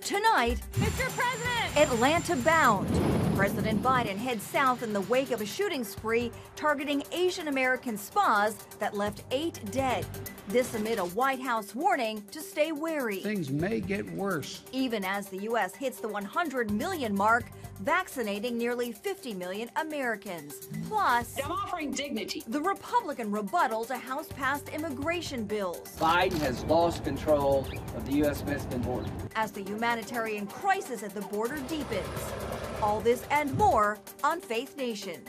Tonight, Mr. President! Atlanta bound. President Biden heads south in the wake of a shooting spree targeting Asian American spas that left 8 dead. This amid a White House warning to stay wary. Things may get worse. Even as the U.S. hits the 100 million mark, vaccinating nearly 50 million Americans. Plus, I'm offering dignity. The Republican rebuttal to House-passed immigration bills. Biden has lost control of the U.S. Mexican border. As the humanitarian crisis at the border deepens. All this and more on Faith Nation.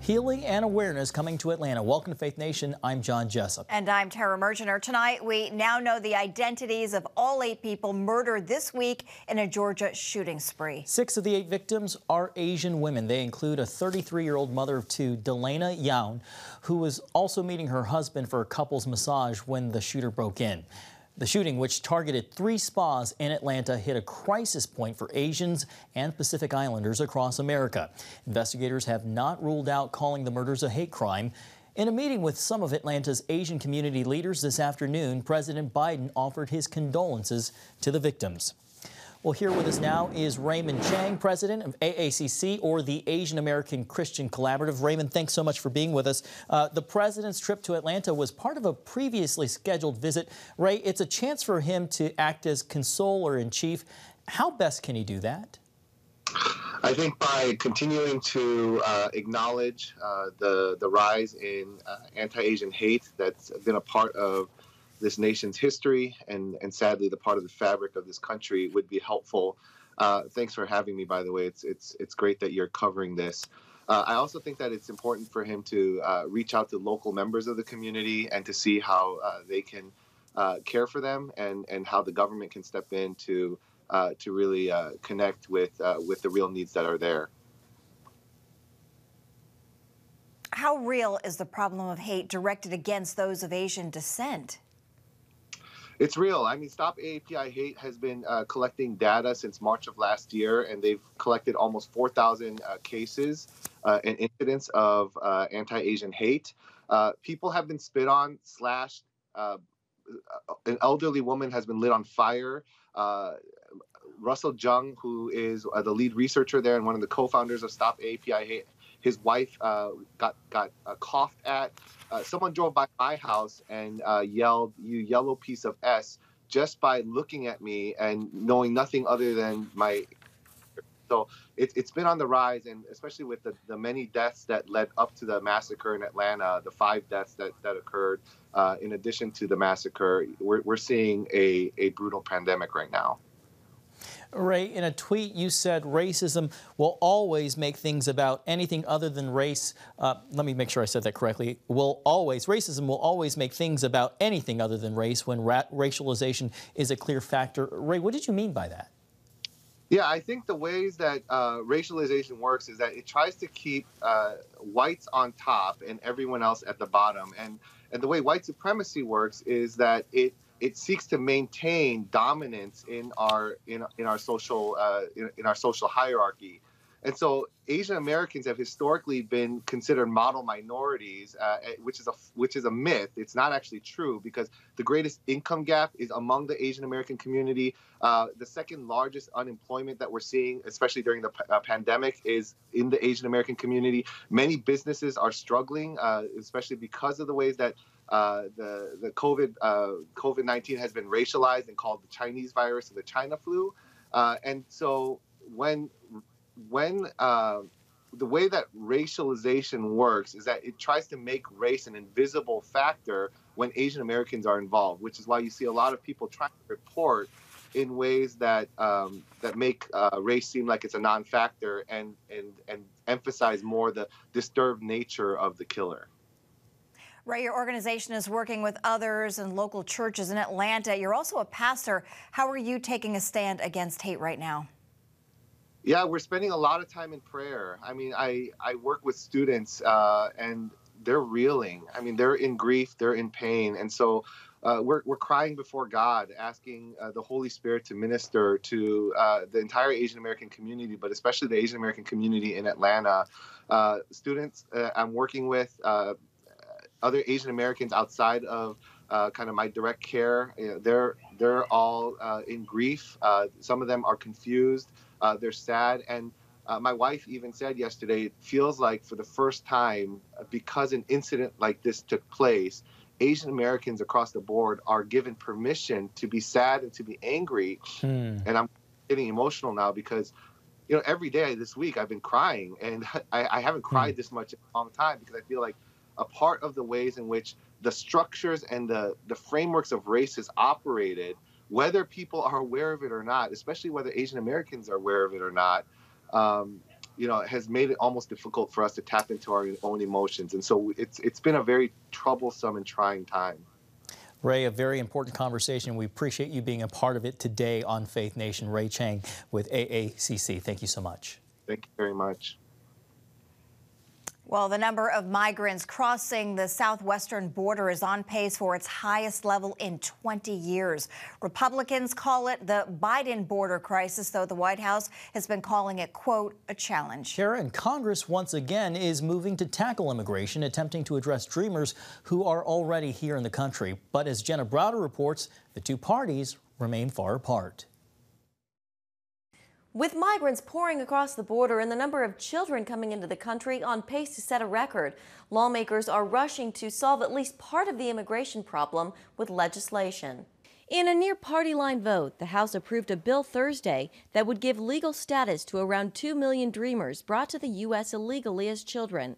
Healing and awareness coming to Atlanta. Welcome to Faith Nation. I'm John Jessup. And I'm Tara Mergener. Tonight, we now know the identities of all 8 people murdered this week in a Georgia shooting spree. 6 of the 8 victims are Asian women. They include a 33-year-old mother of 2, Delana Young, who was also meeting her husband for a couple's massage when the shooter broke in. The shooting, which targeted 3 spas in Atlanta, hit a crisis point for Asians and Pacific Islanders across America. Investigators have not ruled out calling the murders a hate crime. In a meeting with some of Atlanta's Asian community leaders this afternoon, President Biden offered his condolences to the victims. Well, here with us now is Raymond Chang, president of AACC, or the Asian American Christian Collaborative. Raymond, thanks so much for being with us. The president's trip to Atlanta was part of a previously scheduled visit. Ray, it's a chance for him to act as consoler-in-chief. How best can he do that? I think by continuing to acknowledge the rise in anti-Asian hate that's been a part of this nation's history and sadly the part of the fabric of this country would be helpful. Thanks for having me, by the way. It's great that you're covering this. I also think that it's important for him to reach out to local members of the community and to see how they can care for them and how the government can step in to really connect with the real needs that are there. How real is the problem of hate directed against those of Asian descent? It's real. I mean, Stop AAPI Hate has been collecting data since March of last year, and they've collected almost 4,000 cases and incidents of anti-Asian hate. People have been spit on, slashed. An elderly woman has been lit on fire. Russell Jung, who is the lead researcher there and one of the co-founders of Stop AAPI Hate, his wife got coughed at. Someone drove by my house and yelled, "You yellow piece of S," just by looking at me and knowing nothing other than my. So it's been on the rise, and especially with the many deaths that led up to the massacre in Atlanta, the 5 deaths that occurred in addition to the massacre, we're seeing a brutal pandemic right now. Ray, in a tweet you said racism will always make things about anything other than race. Let me make sure I said that correctly. Racism will always make things about anything other than race when racialization is a clear factor. Ray, what did you mean by that? Yeah, I think the ways that racialization works is that it tries to keep whites on top and everyone else at the bottom. And the way white supremacy works is that it seeks to maintain dominance in our social hierarchy. And so Asian Americans have historically been considered model minorities, which is a myth. It's not actually true because the greatest income gap is among the Asian American community. The second largest unemployment that we're seeing, especially during the pandemic, is in the Asian American community. Many businesses are struggling, especially because of the ways that the COVID-19 has been racialized and called the Chinese virus or the China flu. And so when the way that racialization works is that it tries to make race an invisible factor when Asian Americans are involved, which is why you see a lot of people trying to report in ways that make race seem like it's a non-factor and emphasize more the disturbed nature of the killer. Ray, your organization is working with others and local churches in Atlanta. You're also a pastor. How are you taking a stand against hate right now? Yeah, we're spending a lot of time in prayer. I mean, I work with students, and they're reeling. I mean, they're in grief, they're in pain. And so we're crying before God, asking the Holy Spirit to minister to the entire Asian American community, but especially the Asian American community in Atlanta. Students I'm working with, other Asian Americans outside of kind of my direct care, they're all in grief. Some of them are confused. They're sad. And my wife even said yesterday, it feels like for the first time, because an incident like this took place, Asian Americans across the board are given permission to be sad and to be angry. And I'm getting emotional now because, every day this week I've been crying, and I haven't cried this much in a long time, because I feel like a part of the ways in which the structures and the frameworks of race is operated, whether people are aware of it or not, especially whether Asian Americans are aware of it or not, has made it almost difficult for us to tap into our own emotions. And so it's been a very troublesome and trying time. Ray, a very important conversation. We appreciate you being a part of it today on Faith Nation. Ray Chang with AACC. Thank you so much. Thank you very much. Well, the number of migrants crossing the southwestern border is on pace for its highest level in 20 years. Republicans call it the Biden border crisis, though the White House has been calling it, quote, a challenge. Kara, and Congress once again is moving to tackle immigration, attempting to address dreamers who are already here in the country. But as Jenna Browder reports, the two parties remain far apart. With migrants pouring across the border and the number of children coming into the country on pace to set a record, lawmakers are rushing to solve at least part of the immigration problem with legislation. In a near party line vote, the House approved a bill Thursday that would give legal status to around 2 million dreamers brought to the U.S. illegally as children.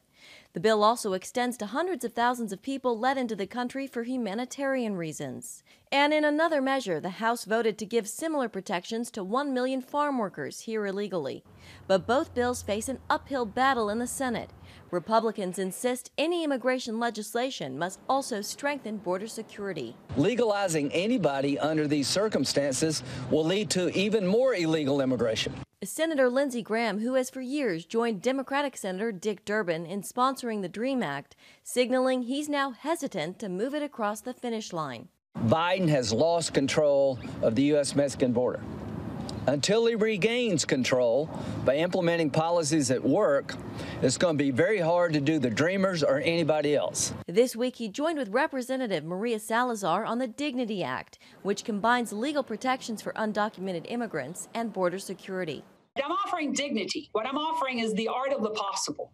The bill also extends to hundreds of thousands of people let into the country for humanitarian reasons. And in another measure, the House voted to give similar protections to 1 million farm workers here illegally. But both bills face an uphill battle in the Senate. Republicans insist any immigration legislation must also strengthen border security. Legalizing anybody under these circumstances will lead to even more illegal immigration. Senator Lindsey Graham, who has for years joined Democratic Senator Dick Durbin in sponsoring the DREAM Act, signaling he's now hesitant to move it across the finish line. Biden has lost control of the U.S.-Mexican border. Until he regains control by implementing policies that work, it's going to be very hard to do the dreamers or anybody else. This week, he joined with Representative Maria Salazar on the Dignity Act, which combines legal protections for undocumented immigrants and border security. I'm offering dignity. What I'm offering is the art of the possible.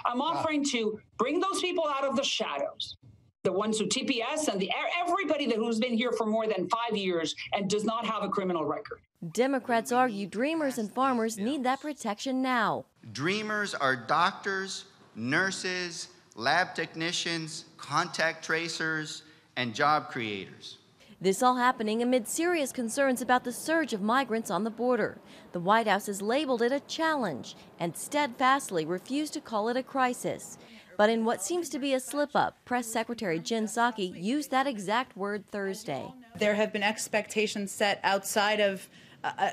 I'm offering to bring those people out of the shadows, the ones who TPS and everybody who's been here for more than 5 years and does not have a criminal record. Democrats argue dreamers and farmers need that protection now. Dreamers are doctors, nurses, lab technicians, contact tracers, and job creators. This all happening amid serious concerns about the surge of migrants on the border. The White House has labeled it a challenge and steadfastly refused to call it a crisis. But in what seems to be a slip-up, Press Secretary Jen Psaki used that exact word Thursday. There have been expectations set outside of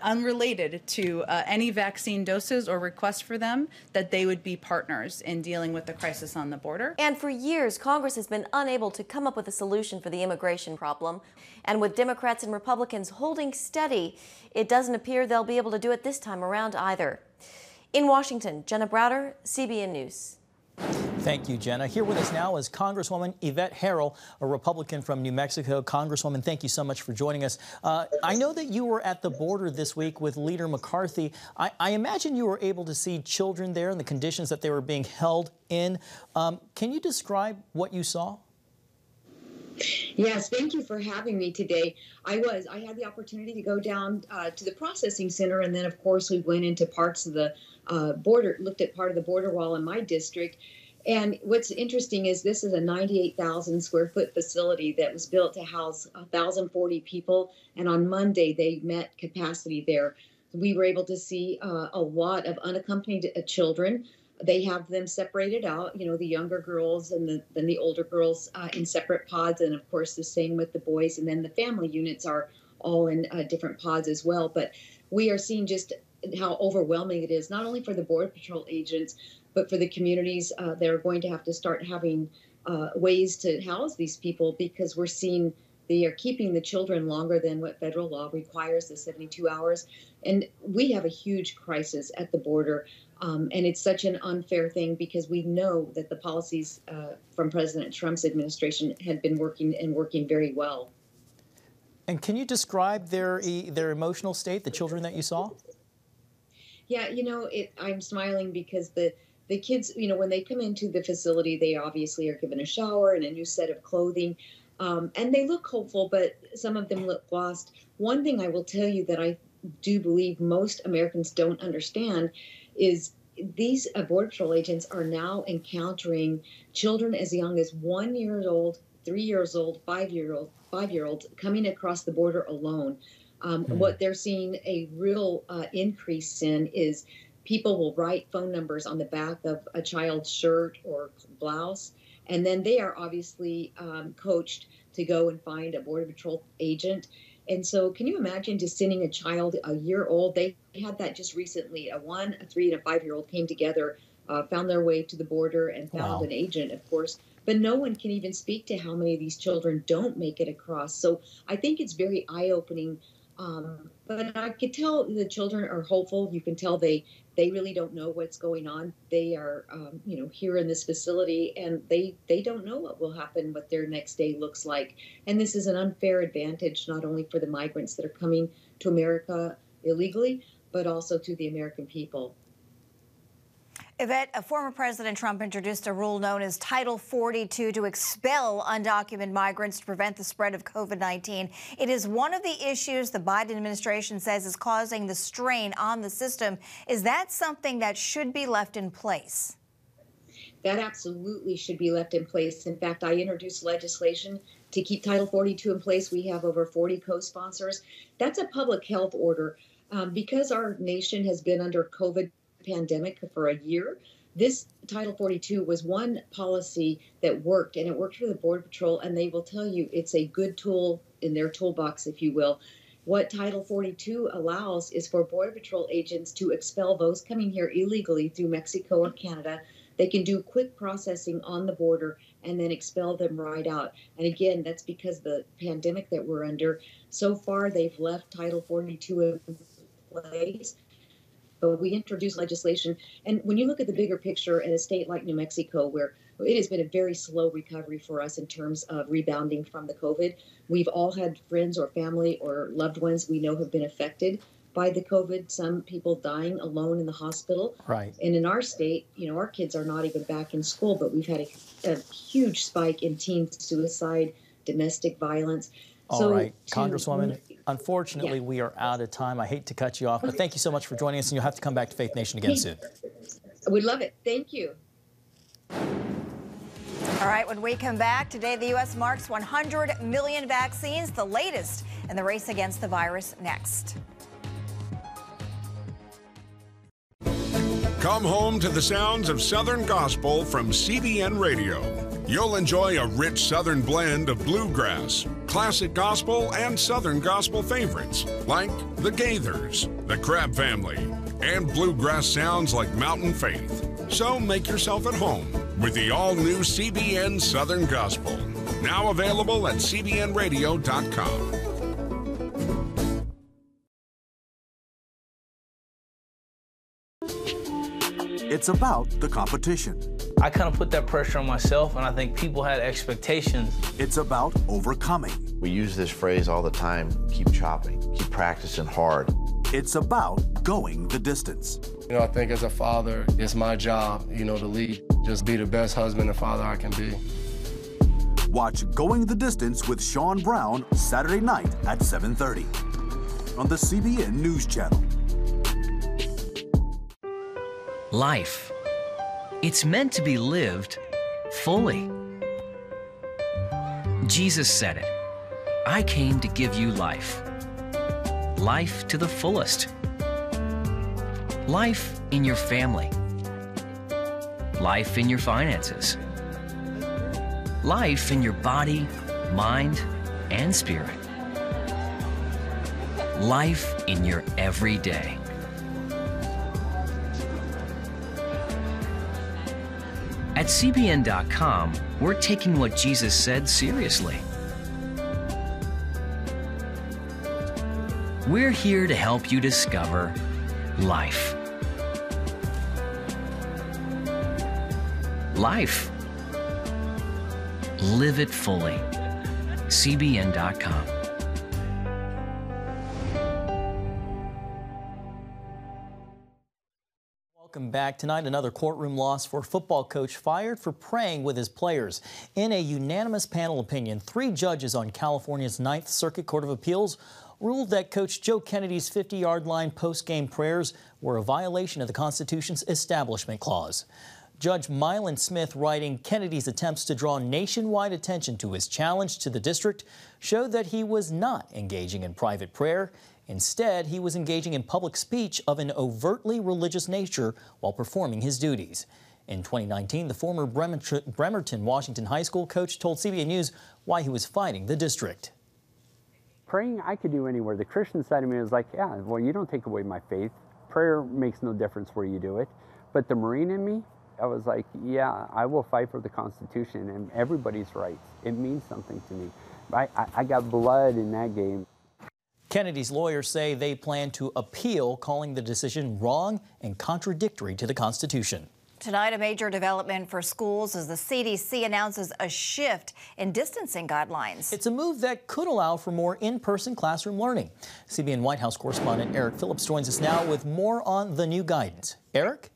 unrelated to any vaccine doses or requests for them, that they would be partners in dealing with the crisis on the border. And for years, Congress has been unable to come up with a solution for the immigration problem. And with Democrats and Republicans holding steady, it doesn't appear they'll be able to do it this time around either. In Washington, Jenna Browder, CBN News. Thank you, Jenna. Here with us now is Congresswoman Yvette Herrell, a Republican from New Mexico. Congresswoman, thank you so much for joining us. I know that you were at the border this week with Leader McCarthy. I imagine you were able to see children there and the conditions that they were being held in. Can you describe what you saw? Yes, thank you for having me today. I had the opportunity to go down to the processing center, and then, of course, we went into parts of the border, looked at part of the border wall in my district. And what's interesting is this is a 98,000 square foot facility that was built to house 1,040 people. And on Monday, they met capacity there. We were able to see a lot of unaccompanied children. They have them separated out, you know, the younger girls and then the older girls in separate pods. And of course, the same with the boys. And then the family units are all in different pods as well. But we are seeing just how overwhelming it is, not only for the Border Patrol agents, but for the communities that are going to have to start having ways to house these people, because we're seeing they are keeping the children longer than what federal law requires, the 72 hours. And we have a huge crisis at the border. And it's such an unfair thing, because we know that the policies from President Trump's administration had been working very well. And can you describe their emotional state, the children that you saw? Yeah, I'm smiling because the kids, when they come into the facility, they obviously are given a shower and a new set of clothing. And they look hopeful, but some of them look lost. One thing I will tell you that I do believe most Americans don't understand is these Border Patrol agents are now encountering children as young as 1 year old, 3 years old, 5-year-olds coming across the border alone. What they're seeing a real increase in is people will write phone numbers on the back of a child's shirt or blouse, and then they are obviously coached to go and find a Border Patrol agent. And so can you imagine just sending a child a year old? They had that just recently. A 1, a 3, and a 5-year-old came together, found their way to the border and found an agent, of course. But no one can even speak to how many of these children don't make it across. So I think it's very eye-opening. But I could tell the children are hopeful. You can tell they really don't know what's going on. They are, here in this facility, and they don't know what will happen, what their next day looks like. And this is an unfair advantage, not only for the migrants that are coming to America illegally, but also to the American people. Yvette, former President Trump introduced a rule known as Title 42 to expel undocumented migrants to prevent the spread of COVID-19. It is one of the issues the Biden administration says is causing the strain on the system. Is that something that should be left in place? That absolutely should be left in place. In fact, I introduced legislation to keep Title 42 in place. We have over 40 co-sponsors. That's a public health order. Because our nation has been under COVID pandemic for a year, this Title 42 was one policy that worked, and it worked for the Border Patrol, and they will tell you it's a good tool in their toolbox, if you will. What Title 42 allows is for Border Patrol agents to expel those coming here illegally through Mexico or Canada. They can do quick processing on the border and then expel them right out. And again, that's because the pandemic that we're under. So far, they've left Title 42 in place. But we introduced legislation. And when you look at the bigger picture in a state like New Mexico, where it has been a very slow recovery for us in terms of rebounding from the COVID, we've all had friends or family or loved ones we know have been affected by the COVID, some people dying alone in the hospital. Right. And in our state, our kids are not even back in school, but we've had a huge spike in teen suicide, domestic violence. All right, Congresswoman, unfortunately, we are out of time. I hate to cut you off, but thank you so much for joining us, and you'll have to come back to Faith Nation again soon. We love it. Thank you. All right, when we come back, today the U.S. marks 100 million vaccines, the latest in the race against the virus next. Come home to the sounds of Southern Gospel from CBN Radio. You'll enjoy a rich Southern blend of bluegrass, classic gospel, and Southern gospel favorites like the Gaithers, the Crab Family, and bluegrass sounds like Mountain Faith. So make yourself at home with the all-new CBN Southern Gospel, now available at cbnradio.com. It's about the competition. I kind of put that pressure on myself, and I think people had expectations. It's about overcoming. We use this phrase all the time, keep chopping, keep practicing hard. It's about going the distance. I think as a father, it's my job, to lead. Just be the best husband and father I can be. Watch Going the Distance with Sean Brown Saturday night at 7:30 on the CBN News Channel. Life. It's meant to be lived fully. Jesus said it. I came to give you life. Life to the fullest. Life in your family. Life in your finances. Life in your body, mind, and spirit. Life in your everyday. At CBN.com, we're taking what Jesus said seriously. We're here to help you discover life. Life. Live it fully. CBN.com. Welcome back. Tonight, another courtroom loss for football coach fired for praying with his players. In a unanimous panel opinion, 3 judges on California's 9th Circuit Court of Appeals ruled that Coach Joe Kennedy's 50-yard line post-game prayers were a violation of the Constitution's Establishment Clause. Judge Mylan Smith writing, Kennedy's attempts to draw nationwide attention to his challenge to the district showed that he was not engaging in private prayer. Instead, he was engaging in public speech of an overtly religious nature while performing his duties. In 2019, the former Bremerton Washington High School coach told CBN News why he was fighting the district. Praying I could do anywhere. The Christian side of me was like, yeah, well, you don't take away my faith. Prayer makes no difference where you do it. But the Marine in me, I was like, yeah, I will fight for the Constitution and everybody's rights. It means something to me. I got blood in that game. Kennedy's lawyers say they plan to appeal, calling the decision wrong and contradictory to the Constitution. Tonight, a major development for schools as the CDC announces a shift in distancing guidelines. It's a move that could allow for more in-person classroom learning. CBN White House correspondent Eric Phillips joins us now with more on the new guidance. Eric?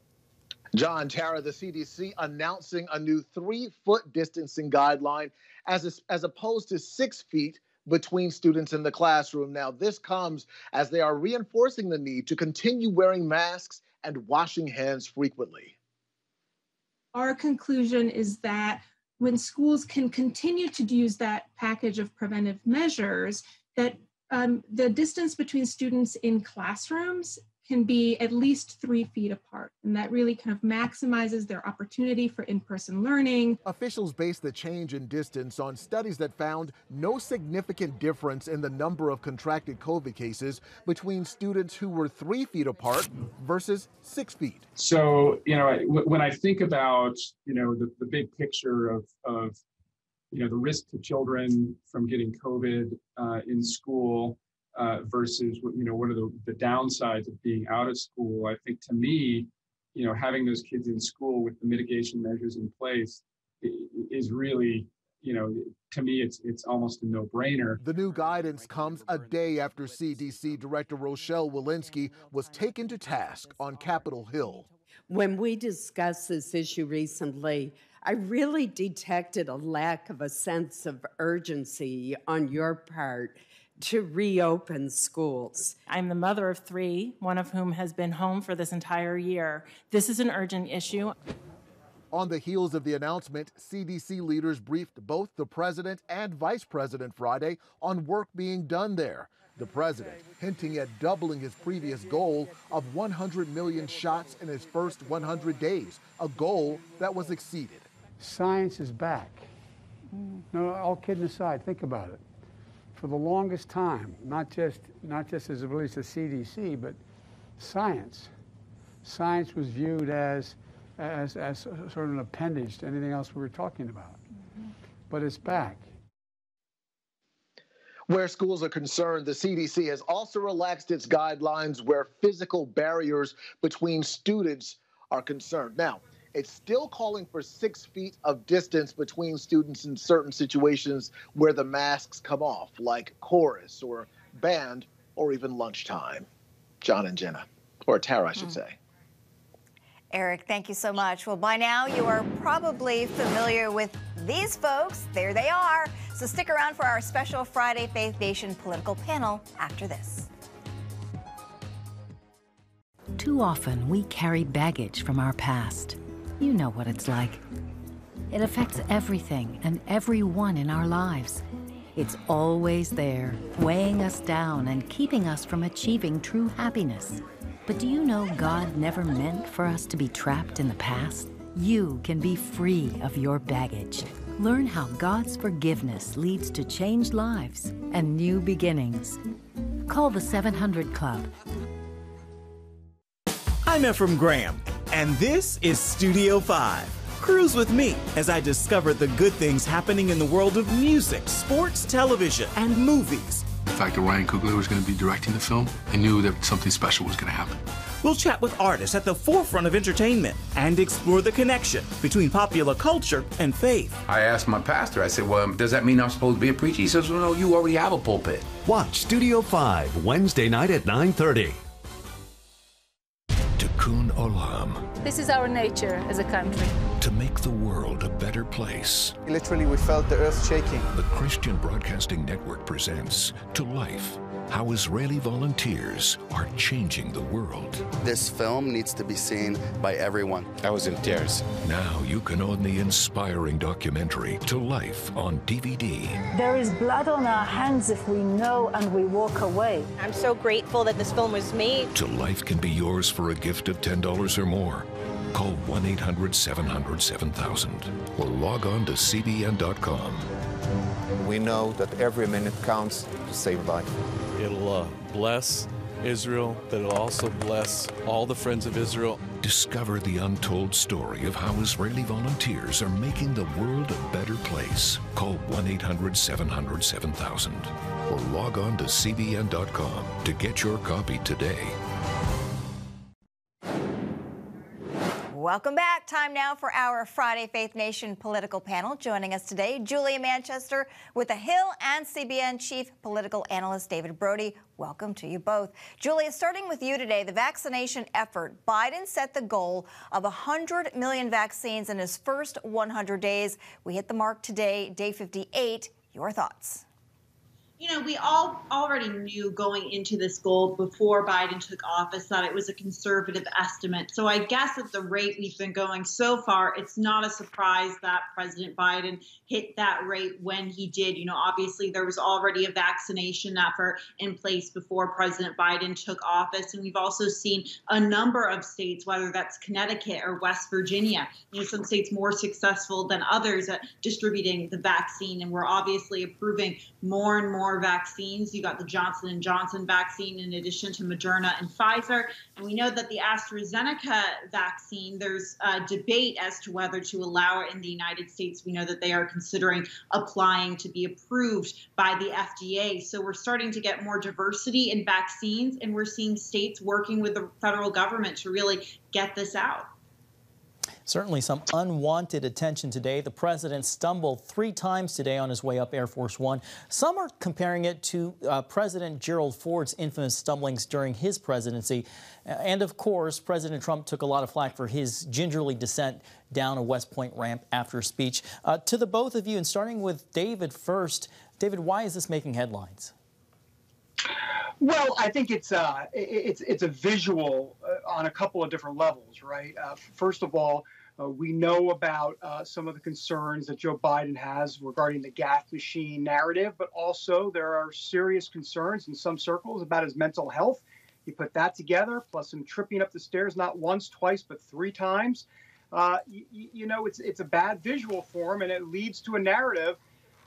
John, Tara, the CDC announcing a new 3-foot distancing guideline as opposed to 6 feet between students in the classroom. Now, this comes as they are reinforcing the need to continue wearing masks and washing hands frequently. Our conclusion is that when schools can continue to use that package of preventive measures, that the distance between students in classrooms can be at least 3 feet apart. And that really kind of maximizes their opportunity for in-person learning. Officials base the change in distance on studies that found no significant difference in the number of contracted COVID cases between students who were 3 feet apart versus 6 feet. So, when I think about, the big picture of the risk to children from getting COVID in school, versus what are the downsides of being out of school. I think to me, having those kids in school with the mitigation measures in place is really, to me, it's almost a no-brainer. The new guidance comes a day after CDC Director Rochelle Walensky was taken to task on Capitol Hill. When we discussed this issue recently, I really detected a lack of a sense of urgency on your part to reopen schools. I'm the mother of 3, one of whom has been home for this entire year. This is an urgent issue. On the heels of the announcement, CDC leaders briefed both the president and vice president Friday on work being done there. The president hinting at doubling his previous goal of 100 million shots in his first 100 days, a goal that was exceeded. Science is back. No, all kidding aside, think about it. For the longest time, not just as it relates to CDC, but science. Science was viewed as sort of an appendage to anything else we were talking about. But it's back. Where schools are concerned, the CDC has also relaxed its guidelines where physical barriers between students are concerned. Now, it's still calling for 6 feet of distance between students in certain situations where the masks come off, like chorus or band or even lunchtime. John and Jenna, or Tara, I should say. Eric, thank you so much. Well, by now you are probably familiar with these folks. There they are. So stick around for our special Friday Faith Nation political panel after this. Too often we carry baggage from our past. You know what it's like. It affects everything and everyone in our lives. It's always there, weighing us down and keeping us from achieving true happiness. But do you know God never meant for us to be trapped in the past? You can be free of your baggage. Learn how God's forgiveness leads to changed lives and new beginnings. Call the 700 Club. I'm Ephraim Graham, and this is Studio 5. Cruise with me as I discover the good things happening in the world of music, sports, television, and movies. The fact that Ryan Coogler was going to be directing the film, I knew that something special was going to happen. We'll chat with artists at the forefront of entertainment and explore the connection between popular culture and faith. I asked my pastor, I said, well, does that mean I'm supposed to be a preacher? He says, well, no, you already have a pulpit. Watch Studio 5, Wednesday night at 9:30. Tikkun Olam. This is our nature as a country. To make the world a better place. Literally, we felt the earth shaking. The Christian Broadcasting Network presents To Life, how Israeli volunteers are changing the world. This film needs to be seen by everyone. I was in tears. Now you can own the inspiring documentary To Life on DVD. There is blood on our hands if we know and we walk away. I'm so grateful that this film was made. To Life can be yours for a gift of $10 or more. Call 1-800-700-7000 or log on to cbn.com. We know that every minute counts to save life. It'll bless Israel, but it'll also bless all the friends of Israel. Discover the untold story of how Israeli volunteers are making the world a better place. Call 1-800-700-7000 or log on to cbn.com to get your copy today. Welcome back. Time now for our Friday Faith Nation political panel. Joining us today, Julia Manchester with The Hill and CBN Chief Political Analyst David Brody. Welcome to you both. Julia, starting with you today, the vaccination effort. Biden set the goal of 100 million vaccines in his first 100 days. We hit the mark today, day 58. Your thoughts? You know, we all already knew going into this goal before Biden took office that it was a conservative estimate. So I guess at the rate we've been going so far, it's not a surprise that President Biden hit that rate when he did. You know, obviously there was already a vaccination effort in place before President Biden took office. And we've also seen a number of states, whether that's Connecticut or West Virginia, you know, some states more successful than others at distributing the vaccine. And we're obviously approving more and more vaccines. You got the Johnson & Johnson vaccine in addition to Moderna and Pfizer. And we know that the AstraZeneca vaccine, there's a debate as to whether to allow it in the United States. We know that they are considering applying to be approved by the FDA. So we're starting to get more diversity in vaccines, and we're seeing states working with the federal government to really get this out. Certainly some unwanted attention today. The president stumbled 3 times today on his way up Air Force One. Some are comparing it to President Gerald Ford's infamous stumblings during his presidency. And of course, President Trump took a lot of flack for his gingerly descent down a West Point ramp after a speech. To the both of you, and starting with David first. David, why is this making headlines? Well, I think it's a visual on a couple of different levels, right? First of all, we know about some of the concerns that Joe Biden has regarding the gaffe machine narrative, but also there are serious concerns in some circles about his mental health. You put that together, plus him tripping up the stairs not once, twice, but 3 times. You know, it's a bad visual for him, and it leads to a narrative.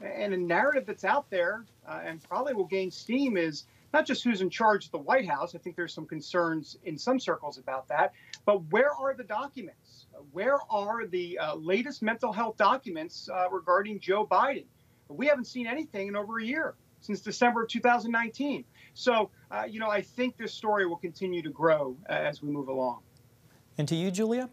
And a narrative that's out there and probably will gain steam is not just who's in charge of the White House. I think there's some concerns in some circles about that. But where are the documents? Where are the latest mental health documents regarding Joe Biden? We haven't seen anything in over a year, since December of 2019. So, you know, I think this story will continue to grow as we move along. And to you, Julia?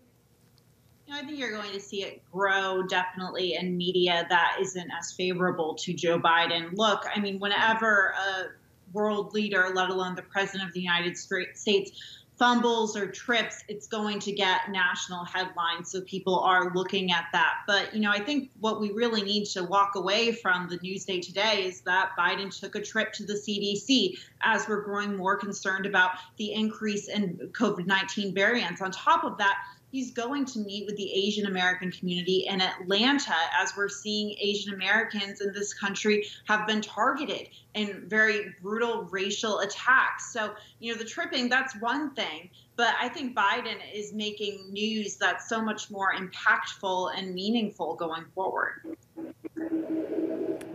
You know, I think you're going to see it grow definitely in media that isn't as favorable to Joe Biden. Look, I mean, whenever a world leader, let alone the president of the United States, fumbles or trips, it's going to get national headlines. So people are looking at that. But, you know, I think what we really need to walk away from the news day today is that Biden took a trip to the CDC as we're growing more concerned about the increase in COVID-19 variants. On top of that, he's going to meet with the Asian American community in Atlanta, as we're seeing Asian Americans in this country have been targeted in very brutal racial attacks. So, you know, the tripping, that's one thing. But I think Biden is making news that's so much more impactful and meaningful going forward.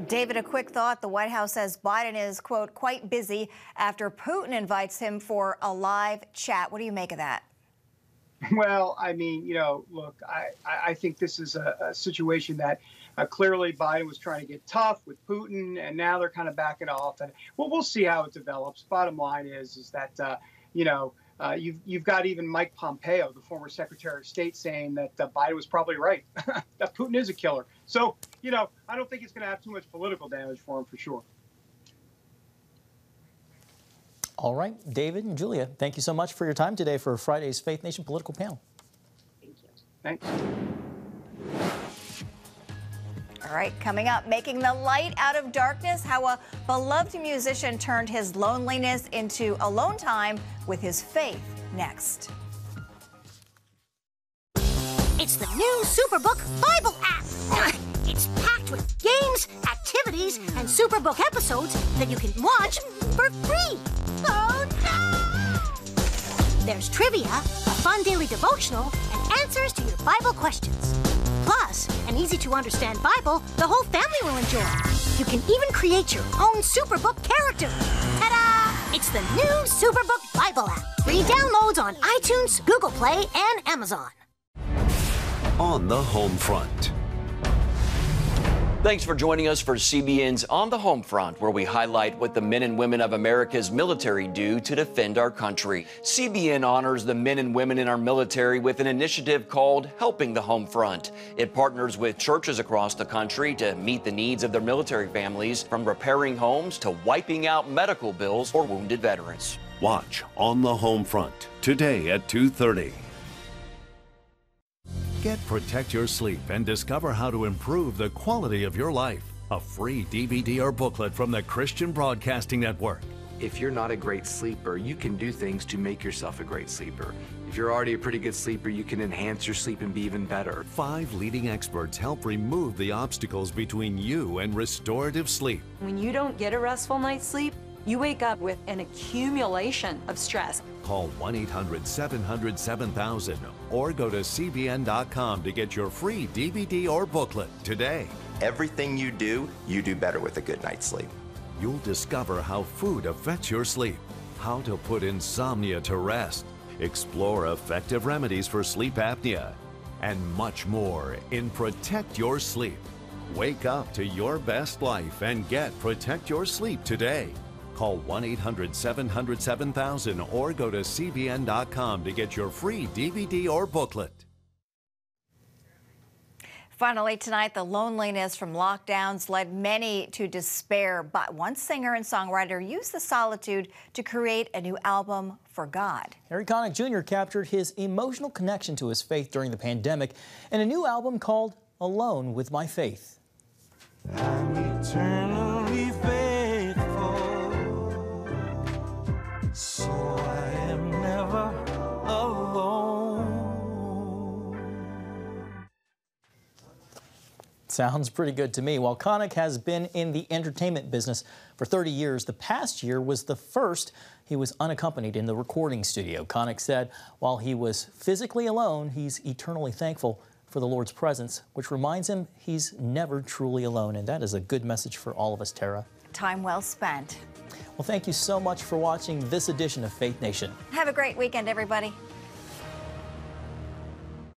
David, a quick thought. The White House says Biden is, quote, quite busy after Putin invites him for a live chat. What do you make of that? Well, I mean, look, I think this is a situation that clearly Biden was trying to get tough with Putin, and now they're kind of backing off. And well, we'll see how it develops. Bottom line is that you've got even Mike Pompeo, the former Secretary of State, saying that Biden was probably right, that Putin is a killer. So, I don't think it's going to have too much political damage for him for sure. All right, David and Julia, thank you so much for your time today for Friday's Faith Nation political panel. Thank you. Thanks. All right, coming up, making the light out of darkness, how a beloved musician turned his loneliness into alone time with his faith. Next. It's the new Superbook Bible app. It's packed with games, activities, and Superbook episodes that you can watch for free. Oh, no! There's trivia, a fun daily devotional, and answers to your Bible questions. Plus, an easy-to-understand Bible the whole family will enjoy. You can even create your own Superbook character. Ta-da! It's the new Superbook Bible app. Free downloads on iTunes, Google Play, and Amazon. On the home front. Thanks for joining us for CBN's On the Home Front, where we highlight what the men and women of America's military do to defend our country. CBN honors the men and women in our military with an initiative called Helping the Home Front. It partners with churches across the country to meet the needs of their military families, from repairing homes to wiping out medical bills for wounded veterans. Watch On the Home Front today at 2:30. Get Protect Your Sleep and discover how to improve the quality of your life. A free DVD or booklet from the Christian Broadcasting Network. If you're not a great sleeper, you can do things to make yourself a great sleeper. If you're already a pretty good sleeper, you can enhance your sleep and be even better. 5 leading experts help remove the obstacles between you and restorative sleep. When you don't get a restful night's sleep, you wake up with an accumulation of stress. Call 1-800-700-7000 or go to cbn.com to get your free DVD or booklet today. Everything you do better with a good night's sleep. You'll discover how food affects your sleep, how to put insomnia to rest, explore effective remedies for sleep apnea, and much more in Protect Your Sleep. Wake up to your best life and get Protect Your Sleep today. Call 1-800-700-7000 or go to cbn.com to get your free DVD or booklet. Finally tonight, the loneliness from lockdowns led many to despair, but one singer and songwriter used the solitude to create a new album for God. Harry Connick Jr. captured his emotional connection to his faith during the pandemic in a new album called Alone with My Faith. I'm eternally faithful, so I am never alone. Sounds pretty good to me. While Connick has been in the entertainment business for 30 years, the past year was the first he was unaccompanied in the recording studio. Connick said while he was physically alone, he's eternally thankful for the Lord's presence, which reminds him he's never truly alone. And that is a good message for all of us, Tara. Time well spent. Well, thank you so much for watching this edition of Faith Nation. Have a great weekend, everybody.